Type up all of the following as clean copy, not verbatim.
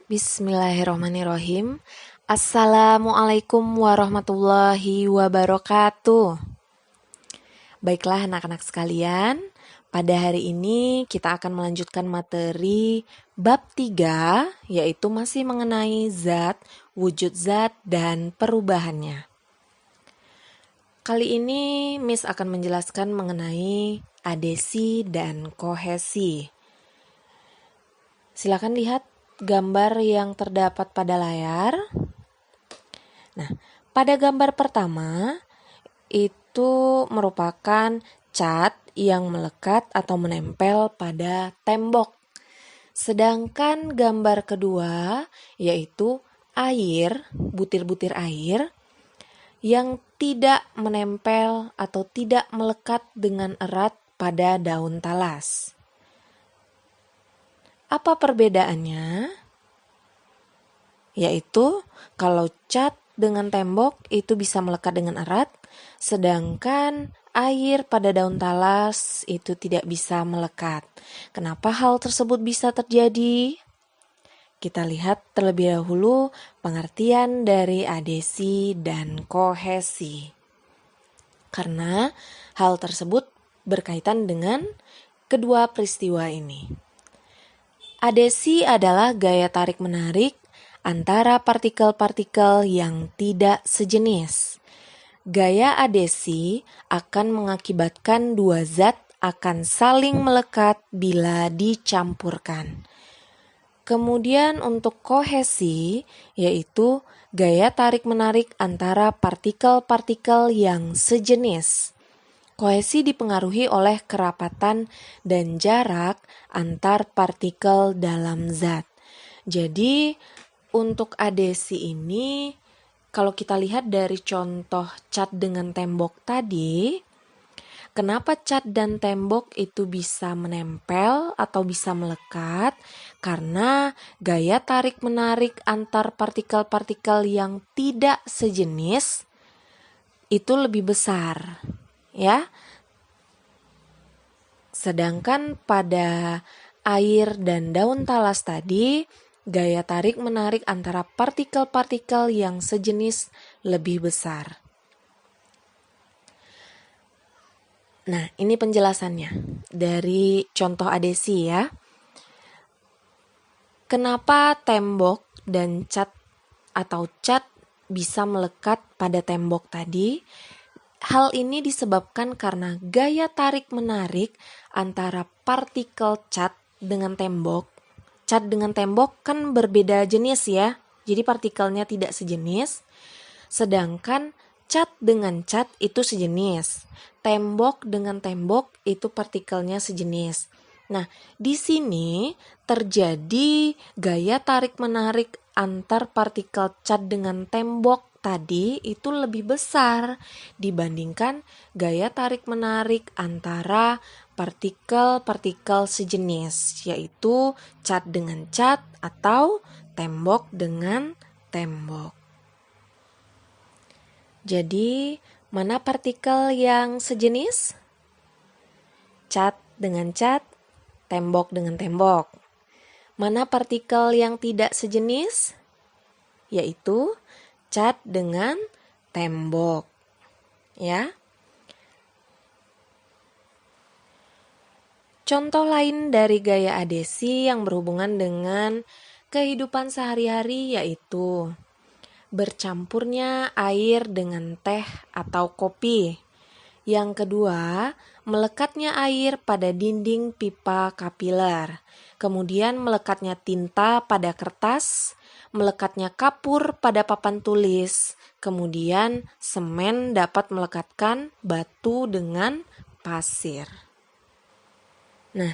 Bismillahirrahmanirrahim. Assalamualaikum warahmatullahi wabarakatuh. Baiklah anak-anak sekalian, pada hari ini kita akan melanjutkan materi bab 3, yaitu masih mengenai zat, wujud zat, dan perubahannya. Kali ini Miss akan menjelaskan mengenai adesi dan kohesi. Silakan lihat gambar yang terdapat pada layar. Nah, pada gambar pertama itu merupakan cat yang melekat atau menempel pada tembok. Sedangkan gambar kedua yaitu air, butir-butir air yang tidak menempel atau tidak melekat dengan erat pada daun talas. Apa perbedaannya? Yaitu kalau cat dengan tembok itu bisa melekat dengan erat, sedangkan air pada daun talas itu tidak bisa melekat. Kenapa hal tersebut bisa terjadi? Kita lihat terlebih dahulu pengertian dari adesi dan kohesi. Karena hal tersebut berkaitan dengan kedua peristiwa ini. Adesi adalah gaya tarik-menarik antara partikel-partikel yang tidak sejenis. Gaya adesi akan mengakibatkan dua zat akan saling melekat bila dicampurkan. Kemudian untuk kohesi, yaitu gaya tarik-menarik antara partikel-partikel yang sejenis. Kohesi dipengaruhi oleh kerapatan dan jarak antar partikel dalam zat. Jadi, untuk adesi ini, kalau kita lihat dari contoh cat dengan tembok tadi, kenapa cat dan tembok itu bisa menempel atau bisa melekat? Karena gaya tarik-menarik antar partikel-partikel yang tidak sejenis itu lebih besar. Ya, sedangkan pada air dan daun talas tadi, gaya tarik-menarik antara partikel-partikel yang sejenis lebih besar. Nah, ini penjelasannya dari contoh adesi ya. Kenapa tembok dan cat atau cat bisa melekat pada tembok tadi? Hal ini disebabkan karena gaya tarik-menarik antara partikel cat dengan tembok. Cat dengan tembok kan berbeda jenis ya, jadi partikelnya tidak sejenis. Sedangkan cat dengan cat itu sejenis. Tembok dengan tembok itu partikelnya sejenis. Nah, di sini terjadi gaya tarik-menarik antar partikel cat dengan tembok tadi itu lebih besar dibandingkan gaya tarik-menarik antara partikel-partikel sejenis, yaitu cat dengan cat atau tembok dengan tembok. Jadi, mana partikel yang sejenis? Cat dengan cat, tembok dengan tembok. Mana partikel yang tidak sejenis? Yaitu cat dengan tembok. Ya. Contoh lain dari gaya adesi yang berhubungan dengan kehidupan sehari-hari yaitu bercampurnya air dengan teh atau kopi. Yang kedua, melekatnya air pada dinding pipa kapiler. Kemudian melekatnya tinta pada kertas, melekatnya kapur pada papan tulis. Kemudian semen dapat melekatkan batu dengan pasir. Nah,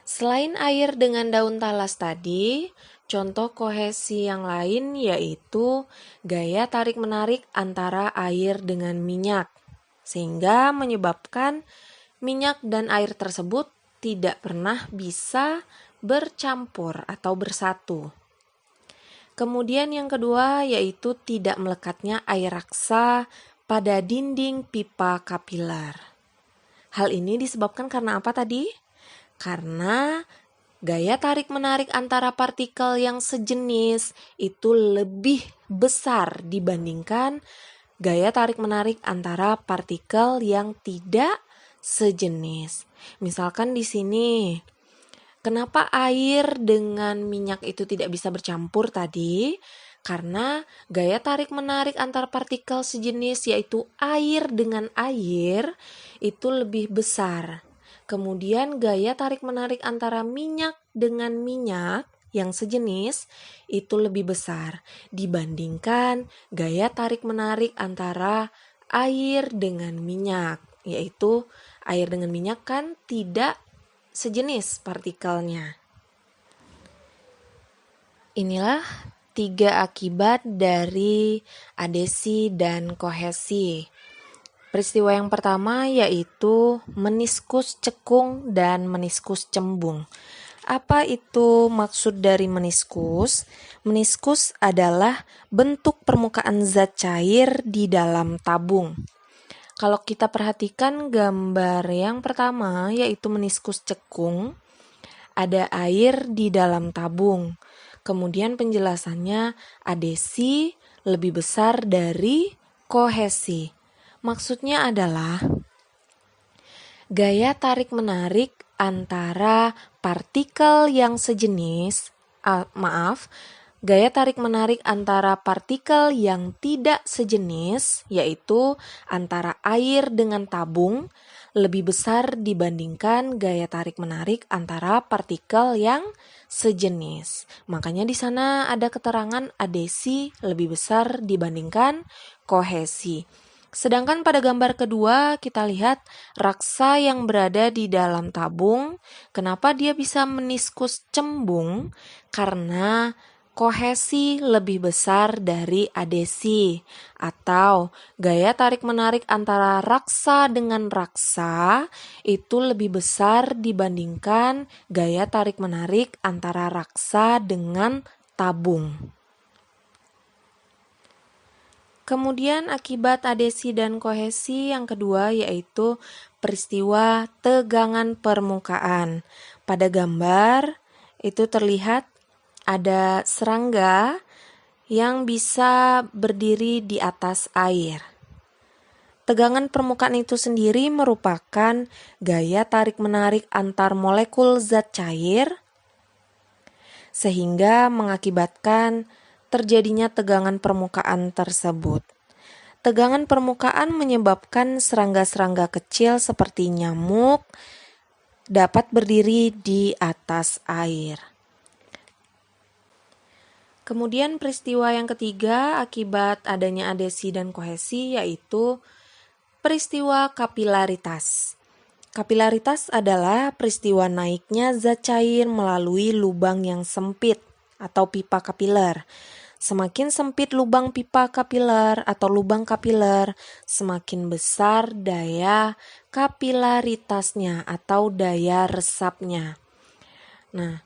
selain air dengan daun talas tadi, contoh kohesi yang lain yaitu gaya tarik-menarik antara air dengan minyak, sehingga menyebabkan minyak dan air tersebut tidak pernah bisa bercampur atau bersatu. Kemudian yang kedua yaitu tidak melekatnya air raksa pada dinding pipa kapiler. Hal ini disebabkan karena apa tadi? Karena Gaya tarik-menarik antara partikel yang sejenis itu lebih besar dibandingkan gaya tarik-menarik antara partikel yang tidak sejenis. Misalkan di sini, kenapa air dengan minyak itu tidak bisa bercampur tadi? Karena gaya tarik-menarik antar partikel sejenis yaitu air dengan air itu lebih besar. Kemudian gaya tarik-menarik antara minyak dengan minyak yang sejenis itu lebih besar dibandingkan gaya tarik-menarik antara air dengan minyak, yaitu air dengan minyak kan tidak sejenis partikelnya. Inilah 3 akibat dari adesi dan kohesi. Peristiwa yang pertama yaitu meniskus cekung dan meniskus cembung. Apa itu maksud dari meniskus? Meniskus adalah bentuk permukaan zat cair di dalam tabung. Kalau kita perhatikan gambar yang pertama yaitu meniskus cekung, ada air di dalam tabung. Kemudian penjelasannya adesi lebih besar dari kohesi. Maksudnya adalah gaya tarik-menarik antara partikel yang sejenis, gaya tarik-menarik antara partikel yang tidak sejenis, yaitu antara air dengan tabung, lebih besar dibandingkan gaya tarik-menarik antara partikel yang sejenis. Makanya di sana ada keterangan adesi lebih besar dibandingkan kohesi. Sedangkan pada gambar kedua kita lihat raksa yang berada di dalam tabung. Kenapa dia bisa meniskus cembung? Karena kohesi lebih besar dari adesi, atau gaya tarik-menarik antara raksa dengan raksa itu lebih besar dibandingkan gaya tarik-menarik antara raksa dengan tabung. Kemudian akibat adesi dan kohesi yang kedua yaitu peristiwa tegangan permukaan. Pada gambar itu terlihat ada serangga yang bisa berdiri di atas air. Tegangan permukaan itu sendiri merupakan gaya tarik-menarik antar molekul zat cair sehingga mengakibatkan terjadinya tegangan permukaan tersebut. Tegangan permukaan menyebabkan serangga-serangga kecil seperti nyamuk dapat berdiri di atas air. Kemudian peristiwa yang ketiga akibat adanya adesi dan kohesi yaitu peristiwa kapilaritas. Kapilaritas adalah peristiwa naiknya zat cair melalui lubang yang sempit atau pipa kapiler. Semakin sempit lubang pipa kapiler atau lubang kapiler, semakin besar daya kapilaritasnya atau daya resapnya. Nah,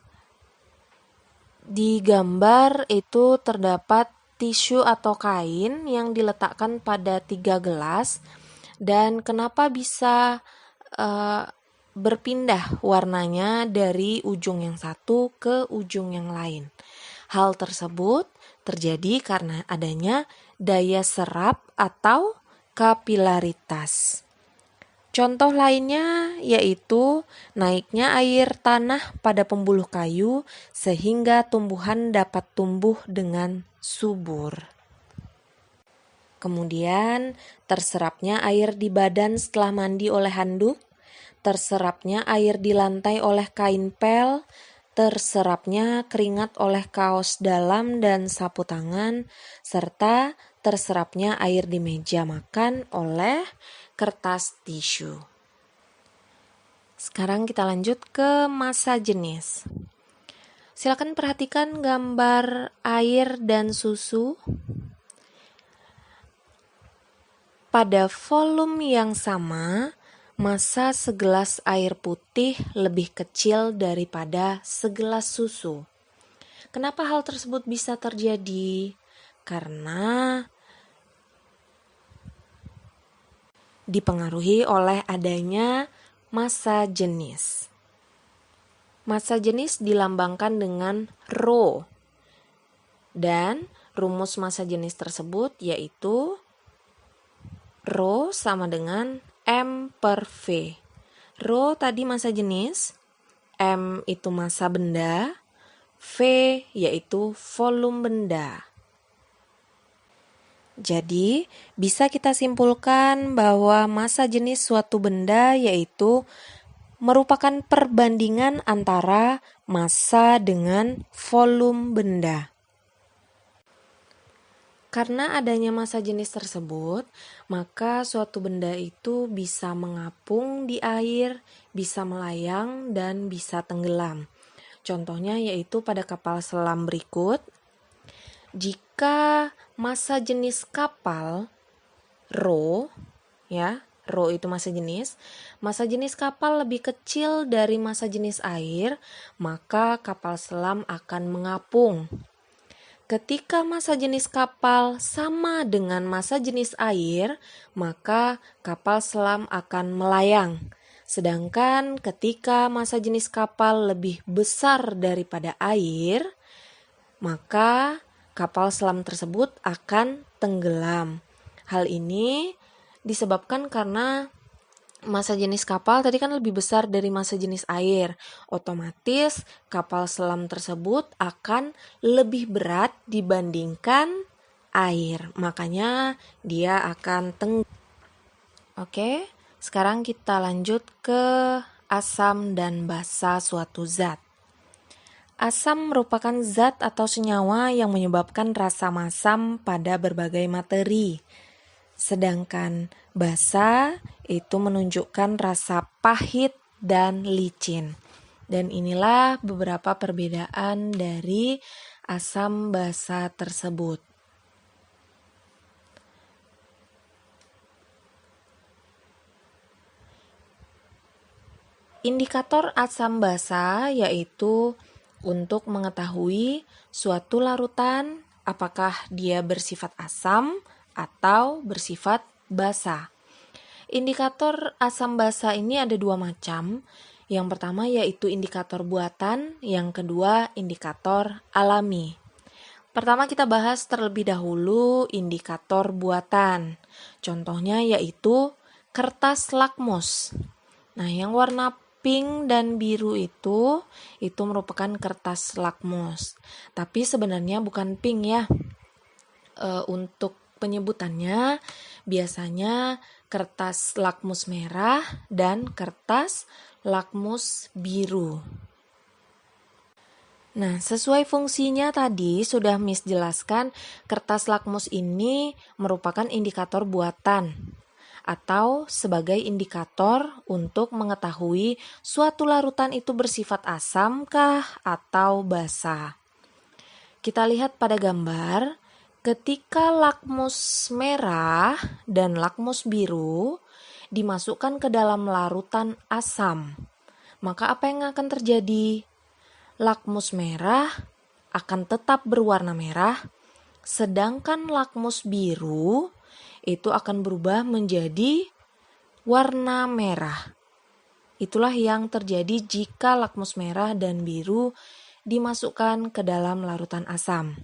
di gambar itu terdapat tisu atau kain yang diletakkan pada 3 gelas dan kenapa bisa berpindah warnanya dari ujung yang satu ke ujung yang lain. Hal tersebut terjadi karena adanya daya serap atau kapilaritas. Contoh lainnya yaitu naiknya air tanah pada pembuluh kayu sehingga tumbuhan dapat tumbuh dengan subur. Kemudian terserapnya air di badan setelah mandi oleh handuk, terserapnya air di lantai oleh kain pel, terserapnya keringat oleh kaos dalam dan sapu tangan, serta terserapnya air di meja makan oleh kertas tisu. Sekarang kita lanjut ke massa jenis. Silakan perhatikan gambar air dan susu. Pada volume yang sama, massa segelas air putih lebih kecil daripada segelas susu. Kenapa hal tersebut bisa terjadi? Karena dipengaruhi oleh adanya massa jenis. Massa jenis dilambangkan dengan rho. Dan rumus massa jenis tersebut yaitu rho sama dengan M per V. Rho tadi massa jenis, M itu massa benda, V yaitu volume benda. Jadi, bisa kita simpulkan bahwa massa jenis suatu benda yaitu merupakan perbandingan antara massa dengan volume benda. Karena adanya massa jenis tersebut, maka suatu benda itu bisa mengapung di air, bisa melayang, dan bisa tenggelam. Contohnya yaitu pada kapal selam berikut. Jika massa jenis kapal rho, rho itu massa jenis kapal lebih kecil dari massa jenis air, maka kapal selam akan mengapung. Ketika massa jenis kapal sama dengan massa jenis air, maka kapal selam akan melayang. Sedangkan ketika massa jenis kapal lebih besar daripada air, maka kapal selam tersebut akan tenggelam. Hal ini disebabkan karena massa jenis kapal tadi kan lebih besar dari massa jenis air. Otomatis kapal selam tersebut akan lebih berat dibandingkan air. Makanya dia akan tenggelam. Oke, sekarang kita lanjut ke asam dan basa suatu zat. Asam merupakan zat atau senyawa yang menyebabkan rasa masam pada berbagai materi. Sedangkan basa itu menunjukkan rasa pahit dan licin. Dan inilah beberapa perbedaan dari asam basa tersebut. Indikator asam basa yaitu untuk mengetahui suatu larutan apakah dia bersifat asam atau bersifat basa. Indikator asam basa ini ada dua macam. Yang pertama yaitu indikator buatan, yang kedua indikator alami. Pertama kita bahas terlebih dahulu indikator buatan. Contohnya yaitu kertas lakmus. Nah, yang warna pink dan biru itu merupakan kertas lakmus. Tapi sebenarnya bukan pink ya. Untuk penyebutannya biasanya kertas lakmus merah dan kertas lakmus biru. Nah, sesuai fungsinya tadi sudah Miss jelaskan, kertas lakmus ini merupakan indikator buatan atau sebagai indikator untuk mengetahui suatu larutan itu bersifat asamkah atau basa. Kita lihat pada gambar, ketika lakmus merah dan lakmus biru dimasukkan ke dalam larutan asam, maka apa yang akan terjadi? Lakmus merah akan tetap berwarna merah, sedangkan lakmus biru itu akan berubah menjadi warna merah. Itulah yang terjadi jika lakmus merah dan biru dimasukkan ke dalam larutan asam.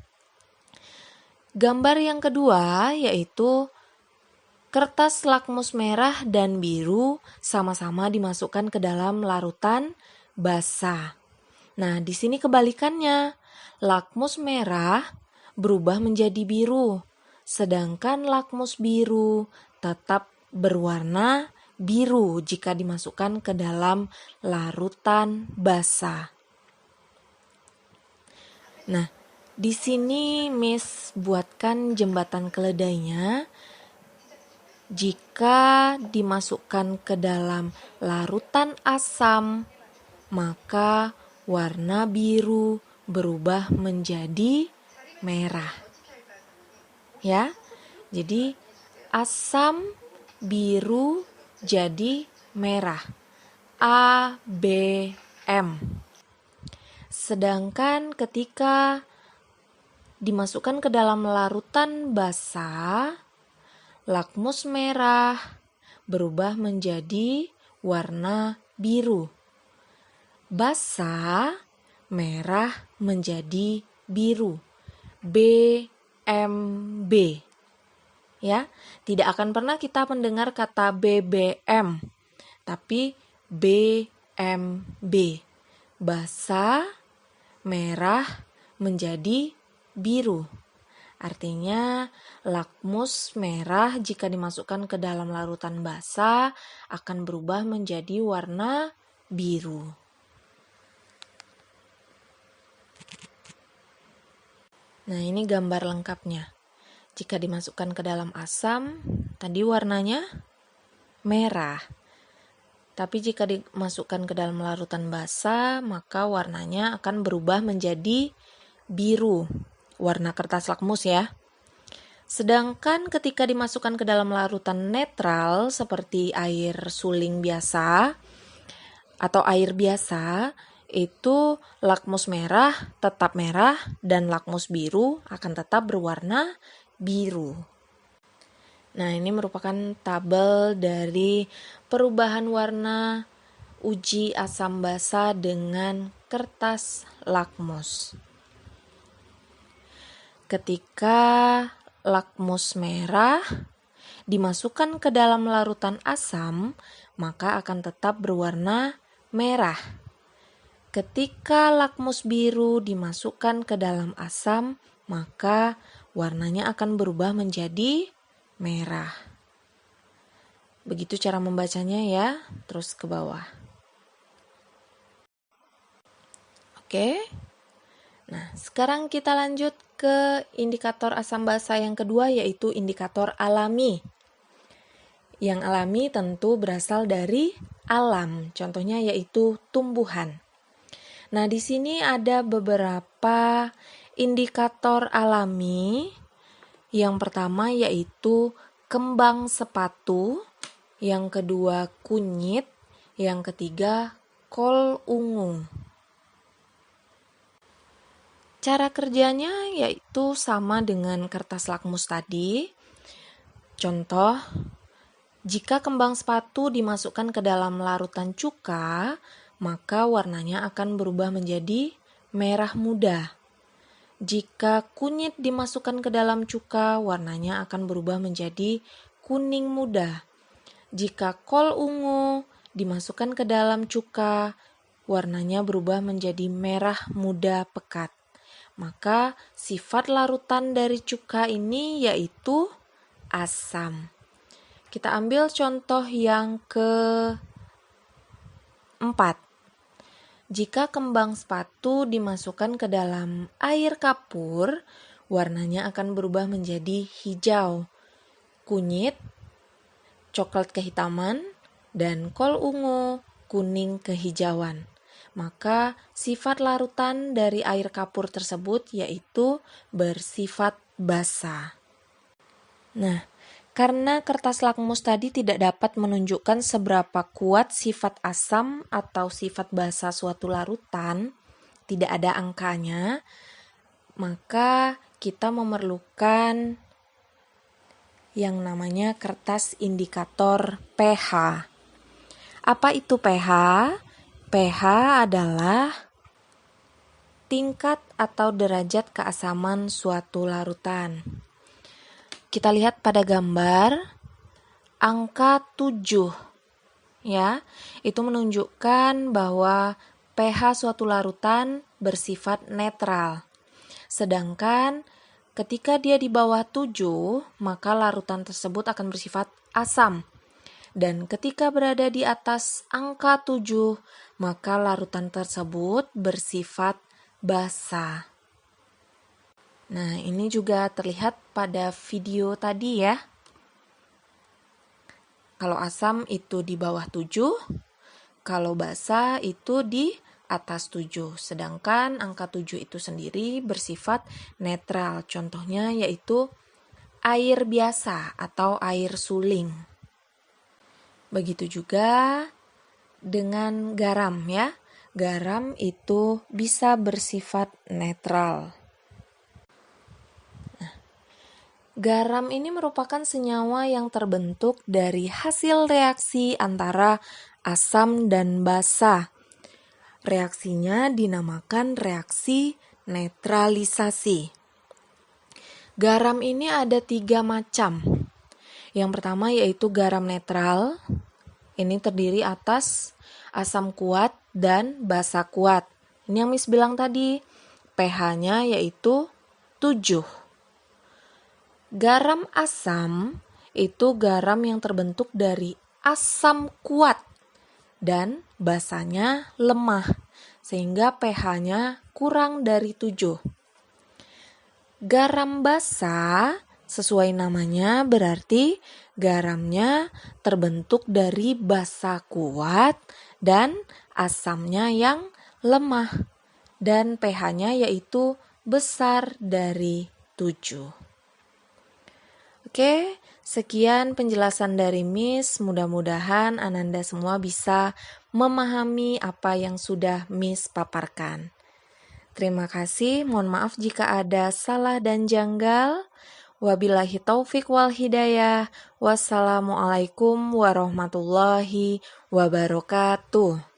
Gambar yang kedua yaitu kertas lakmus merah dan biru sama-sama dimasukkan ke dalam larutan basa. Nah, di sini kebalikannya. Lakmus merah berubah menjadi biru, sedangkan lakmus biru tetap berwarna biru jika dimasukkan ke dalam larutan basa. Nah, di sini Miss buatkan jembatan keledainya. Jika dimasukkan ke dalam larutan asam, maka warna biru berubah menjadi merah. Ya, jadi asam biru jadi merah. ABM. Sedangkan ketika dimasukkan ke dalam larutan basa, lakmus merah berubah menjadi warna biru. Basa, merah menjadi biru. BMB. Ya, tidak akan pernah kita mendengar kata BBM, tapi BMB. Basa, merah menjadi biru. Artinya, lakmus merah jika dimasukkan ke dalam larutan basa akan berubah menjadi warna biru. Nah, ini gambar lengkapnya. Jika dimasukkan ke dalam asam, tadi warnanya merah. Tapi jika dimasukkan ke dalam larutan basa, maka warnanya akan berubah menjadi biru. Warna kertas lakmus ya. Sedangkan ketika dimasukkan ke dalam larutan netral seperti air suling biasa atau air biasa, itu lakmus merah tetap merah dan lakmus biru akan tetap berwarna biru. Nah, ini merupakan tabel dari perubahan warna uji asam basa dengan kertas lakmus. Ketika lakmus merah dimasukkan ke dalam larutan asam, maka akan tetap berwarna merah. Ketika lakmus biru dimasukkan ke dalam asam, maka warnanya akan berubah menjadi merah. Begitu cara membacanya ya, terus ke bawah. Oke. Nah, sekarang kita lanjut ke indikator asam basa yang kedua, yaitu indikator alami. Yang alami tentu berasal dari alam, contohnya yaitu tumbuhan. Nah, di sini ada beberapa indikator alami. Yang pertama yaitu kembang sepatu, yang kedua kunyit, yang ketiga kol ungu. Cara kerjanya yaitu sama dengan kertas lakmus tadi. Contoh, jika kembang sepatu dimasukkan ke dalam larutan cuka, maka warnanya akan berubah menjadi merah muda. Jika kunyit dimasukkan ke dalam cuka, warnanya akan berubah menjadi kuning muda. Jika kol ungu dimasukkan ke dalam cuka, warnanya berubah menjadi merah muda pekat. Maka sifat larutan dari cuka ini yaitu asam. Kita ambil contoh yang keempat. Jika kembang sepatu dimasukkan ke dalam air kapur, warnanya akan berubah menjadi hijau. Kunyit, coklat kehitaman, dan kol ungu, kuning kehijauan. Maka sifat larutan dari air kapur tersebut yaitu bersifat basa. Nah, karena kertas lakmus tadi tidak dapat menunjukkan seberapa kuat sifat asam atau sifat basa suatu larutan, tidak ada angkanya, maka kita memerlukan yang namanya kertas indikator pH. Apa itu pH? pH adalah tingkat atau derajat keasaman suatu larutan. Kita lihat pada gambar angka 7. Ya, itu menunjukkan bahwa pH suatu larutan bersifat netral. Sedangkan ketika dia di bawah 7, maka larutan tersebut akan bersifat asam. Dan ketika berada di atas angka 7, maka larutan tersebut bersifat basa. Nah, ini juga terlihat pada video tadi ya. Kalau asam itu di bawah 7, kalau basa itu di atas 7. Sedangkan angka 7 itu sendiri bersifat netral. Contohnya yaitu air biasa atau air suling. Begitu juga dengan garam ya. Garam itu bisa bersifat netral. Nah, garam ini merupakan senyawa yang terbentuk dari hasil reaksi antara asam dan basa. Reaksinya dinamakan reaksi netralisasi. Garam ini ada 3 macam. Yang pertama yaitu garam netral. Ini terdiri atas asam kuat dan basa kuat. Ini yang Miss bilang tadi, pH-nya yaitu 7. Garam asam itu garam yang terbentuk dari asam kuat dan basanya lemah, sehingga pH-nya kurang dari 7. Garam basa sesuai namanya berarti garamnya terbentuk dari basa kuat dan asamnya yang lemah dan pH-nya yaitu besar dari 7. Oke, sekian penjelasan dari Miss. Mudah-mudahan Ananda semua bisa memahami apa yang sudah Miss paparkan. Terima kasih, mohon maaf jika ada salah dan janggal. Wabillahi taufik wal hidayah. Wassalamualaikum warahmatullahi wabarakatuh.